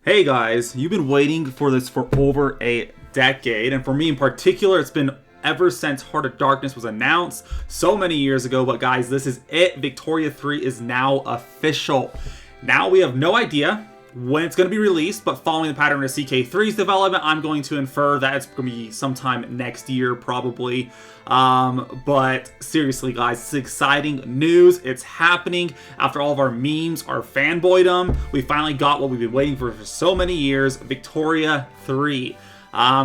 Hey guys, you've been waiting for this for over a decade, and for me in particular, it's been ever since Heart of Darkness was announced so many years ago. But guys, this is it. Victoria 3 is now official. Now we have no idea when it's going to be released, but following the pattern of CK3's development, I'm going to infer that it's going to be sometime next year, probably. But seriously, guys, it's exciting news. It's happening after all of our memes, our fanboydom. We finally got what we've been waiting for so many years, Victoria 3.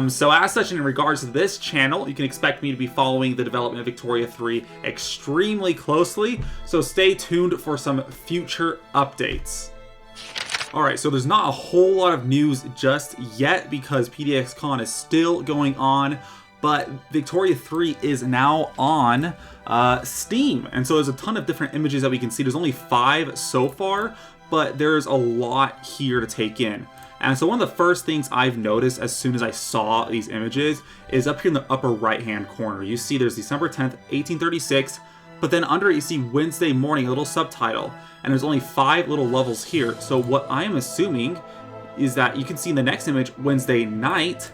So as such, in regards to this channel, you can expect me to be following the development of Victoria 3 extremely closely. So stay tuned for some future updates. Alright, so there's not a whole lot of news just yet because PDXCON is still going on, but Victoria 3 is now on Steam, and so there's a ton of different images that we can see. There's only 5 so far, but there's a lot here to take in. And so one of the first things I've noticed as soon as I saw these images is up here in the upper right hand corner. You see there's December 10th, 1836, but then under it you see Wednesday morning, a little subtitle. And there's only 5 little levels here. So what I am assuming is that you can see in the next image, Wednesday night,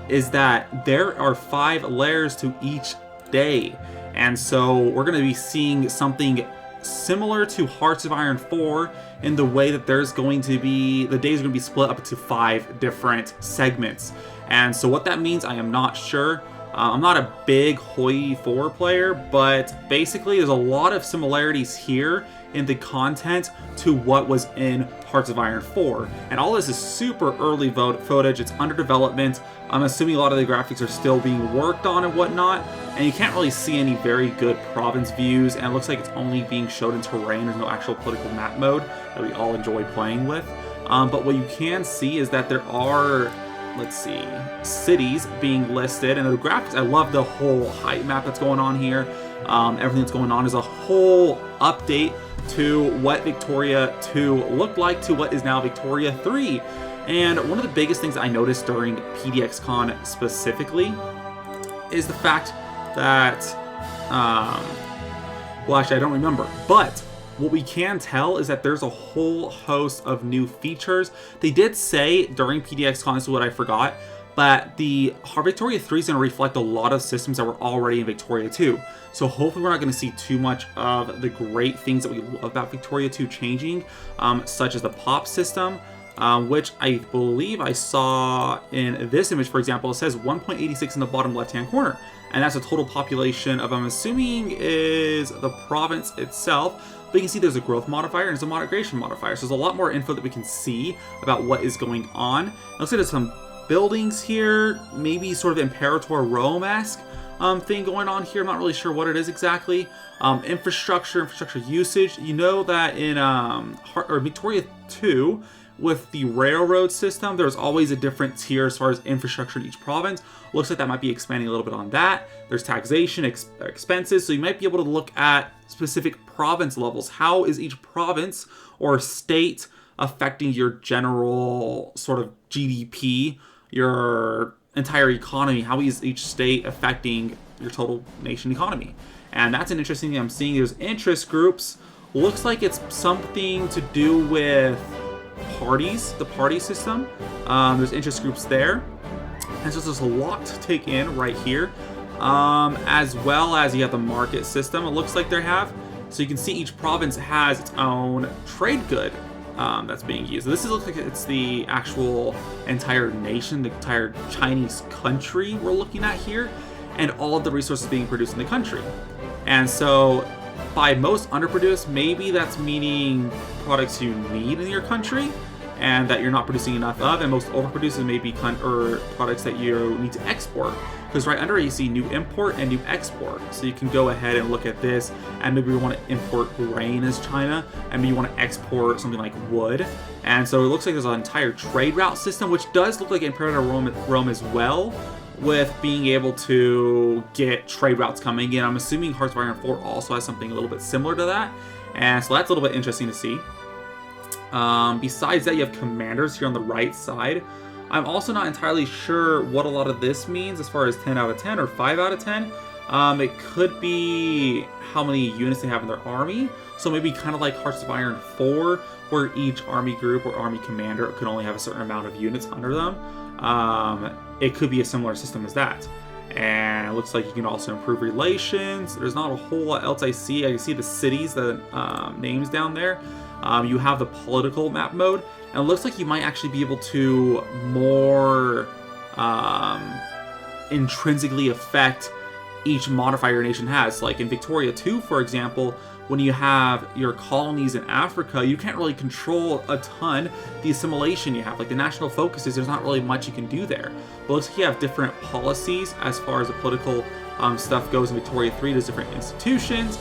is that there are 5 layers to each day. And so we're going to be seeing something similar to Hearts of Iron 4 in the way that there's going to be, the days are going to be split up into 5 different segments. And so what that means, I am not sure. I'm not a big Hoi 4 player, but basically there's a lot of similarities here in the content to what was in Hearts of Iron 4. And all this is super early footage, it's under development. I'm assuming a lot of the graphics are still being worked on and whatnot, and you can't really see any very good province views, and it looks like it's only being showed in terrain. There's no actual political map mode that we all enjoy playing with. But what you can see is that there are, let's see, cities being listed, and the graphics, I love the whole height map that's going on here. Everything that's going on is a whole update to what Victoria 2 looked like to what is now Victoria 3. And one of the biggest things I noticed during PDXCON specifically is the fact that, well, actually I don't remember, but what we can tell is that there's a whole host of new features. They did say during PDXCON, this is what I forgot, but the Victoria 3 is going to reflect a lot of systems that were already in Victoria 2. So hopefully we're not going to see too much of the great things that we love about Victoria 2 changing, such as the pop system, which I believe I saw in this image, for example. It says 1.86 in the bottom left-hand corner. And that's a total population of, I'm assuming, is the province itself. But you can see there's a growth modifier and there's a migration modifier. So there's a lot more info that we can see about what is going on. It looks like there's some buildings here, maybe sort of Imperator Rome-esque thing going on here. I'm not really sure what it is exactly. Infrastructure usage. You know that in Victoria 2, with the railroad system, there's always a different tier as far as infrastructure in each province. Looks like that might be expanding a little bit on that. There's taxation, expenses, so you might be able to look at specific province levels. How is each province or state affecting your general sort of GDP, your entire economy? How is each state affecting your total nation economy? And that's an interesting thing I'm seeing. There's interest groups. Looks like it's something to do with parties, the party system. There's interest groups there. And so there's a lot to take in right here. As well as you have the market system, it looks like they have. So you can see each province has its own trade good that's being used. This looks like it's the actual entire nation, the entire Chinese country we're looking at here, and all of the resources being produced in the country. And so by most underproduced, maybe that's meaning products you need in your country and that you're not producing enough of, and most overproduced is maybe products that you need to export. Because right under it you see new import and new export. So you can go ahead and look at this, and maybe you want to import grain as China, and maybe you want to export something like wood. And so it looks like there's an entire trade route system, which does look like Imperator Rome as well, with being able to get trade routes coming in. I'm assuming Hearts of Iron 4 also has something a little bit similar to that. And so that's a little bit interesting to see. Besides that, you have commanders here on the right side. I'm also not entirely sure what a lot of this means as far as 10 out of 10 or 5 out of 10. It could be how many units they have in their army. So maybe kind of like Hearts of Iron 4, where each army group or army commander could only have a certain amount of units under them. It could be a similar system as that. And it looks like you can also improve relations. There's not a whole lot else I see. I can see the cities, the names down there. You have the political map mode. And it looks like you might actually be able to more intrinsically affect each modifier your nation has. Like in Victoria 2, for example, when you have your colonies in Africa, you can't really control a ton the assimilation you have. Like the national focuses, there's not really much you can do there. But it looks like you have different policies as far as the political stuff goes in Victoria 3. There's different institutions,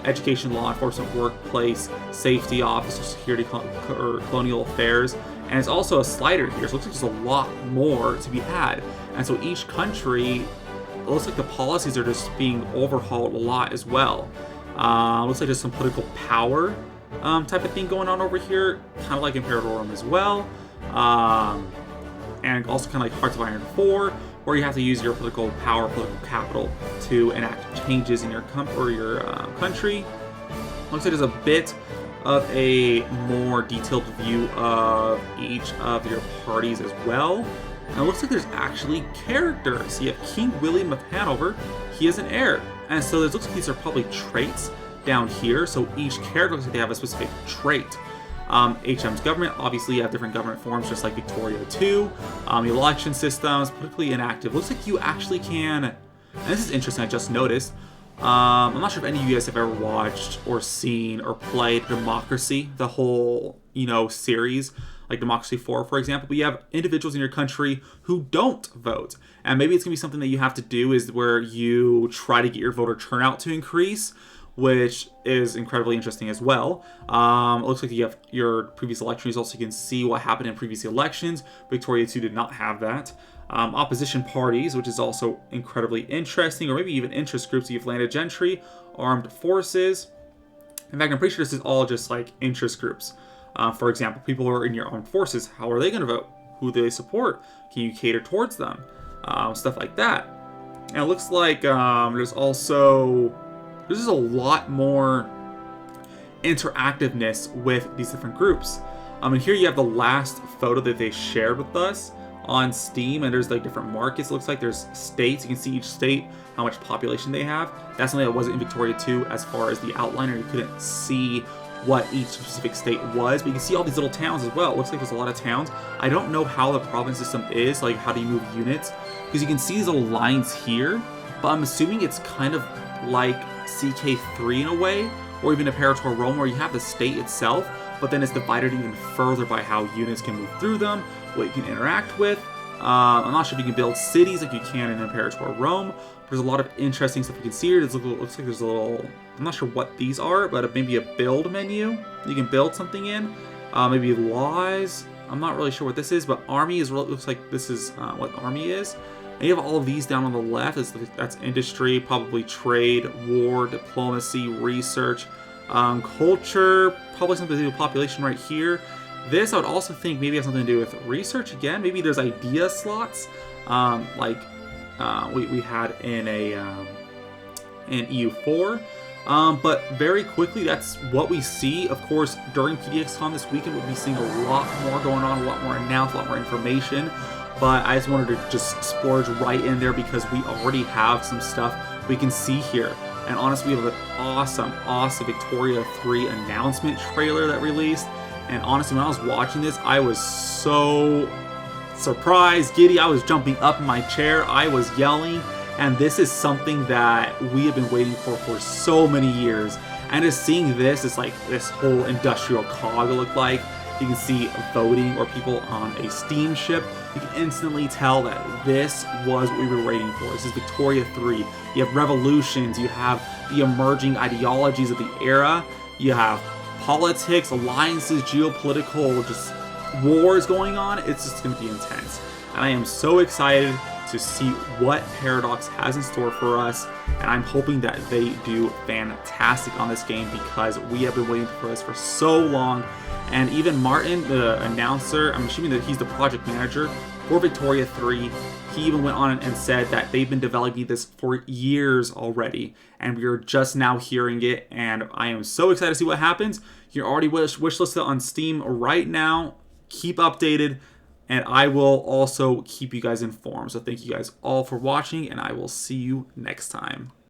education, law enforcement, workplace, safety, officer, security, colonial affairs. And it's also a slider here, so it looks like there's a lot more to be had. And so each country, it looks like the policies are just being overhauled a lot as well. Looks like there's some political power type of thing going on over here, kind of like Imperatorem as well. And also kind of like Hearts of Iron 4, where you have to use your political power, political capital to enact changes in your country. Looks like there's a bit of a more detailed view of each of your parties as well. And it looks like there's actually characters. You have King William of Hanover. He is an heir. And so it looks like these are probably traits down here. So each character looks like they have a specific trait. HM's government, obviously you have different government forms just like Victoria 2. Election systems, politically inactive. Looks like you actually can, and this is interesting, I just noticed. I'm not sure if any of you guys have ever watched or seen or played Democracy, the whole, series, like Democracy 4, for example, but you have individuals in your country who don't vote. And maybe it's going to be something that you have to do is where you try to get your voter turnout to increase, which is incredibly interesting as well. It looks like you have your previous election results. You can see what happened in previous elections. Victoria 2 did not have that. Opposition parties, which is also incredibly interesting, or maybe even interest groups. You have landed gentry, armed forces. In fact, I'm pretty sure this is all just like interest groups. For example, people who are in your armed forces, how are they going to vote? Who do they support? Can you cater towards them? Stuff like that. And it looks like there's just a lot more interactiveness with these different groups. And here you have the last photo that they shared with us on Steam, and there's like different markets. It looks like there's states. You can see each state, how much population they have. That's something that wasn't in Victoria 2 as far as the outliner. You couldn't see what each specific state was, but you can see all these little towns as well. It looks like there's a lot of towns. I don't know how the province system is, like how do you move units, because you can see these little lines here, but I'm assuming it's kind of like CK3 in a way, or even Imperatorem, where you have the state itself, but then it's divided even further by how units can move through them, what you can interact with. I'm not sure if you can build cities like you can in Imperatorem. There's a lot of interesting stuff you can see here. It looks like there's a little, I'm not sure what these are, but maybe a build menu you can build something in. Maybe laws. I'm not really sure what this is, but army is looks like this is what army is. And you have all of these down on the left. That's industry, probably trade, war, diplomacy, research, culture, probably something to do with population right here. This I would also think maybe has something to do with research again. Maybe there's idea slots, like we had in in EU4. But very quickly, that's what we see. Of course, during PDXCON this weekend, we'll be seeing a lot more going on, a lot more announced, a lot more information. But I just wanted to just splurge right in there because we already have some stuff we can see here. And honestly, we have an awesome Victoria 3 announcement trailer that released. And honestly, when I was watching this, I was so surprised, giddy. I was jumping up in my chair. I was yelling. And this is something that we have been waiting for so many years. And just seeing this, it's like this whole industrial cog look like. You can see voting or people on a steamship. You can instantly tell that this was what we were waiting for. This is Victoria 3. You have revolutions. You have the emerging ideologies of the era. You have politics, alliances, geopolitical, just wars going on. It's just going to be intense. And I am so excited to see what Paradox has in store for us, and I'm hoping that they do fantastic on this game because we have been waiting for this for so long. And even Martin, the announcer, I'm assuming that he's the project manager for Victoria 3, he even went on and said that they've been developing this for years already, and we are just now hearing it, and I am so excited to see what happens. You're already wishlisted on Steam right now. Keep updated, and I will also keep you guys informed. So thank you guys all for watching, and I will see you next time.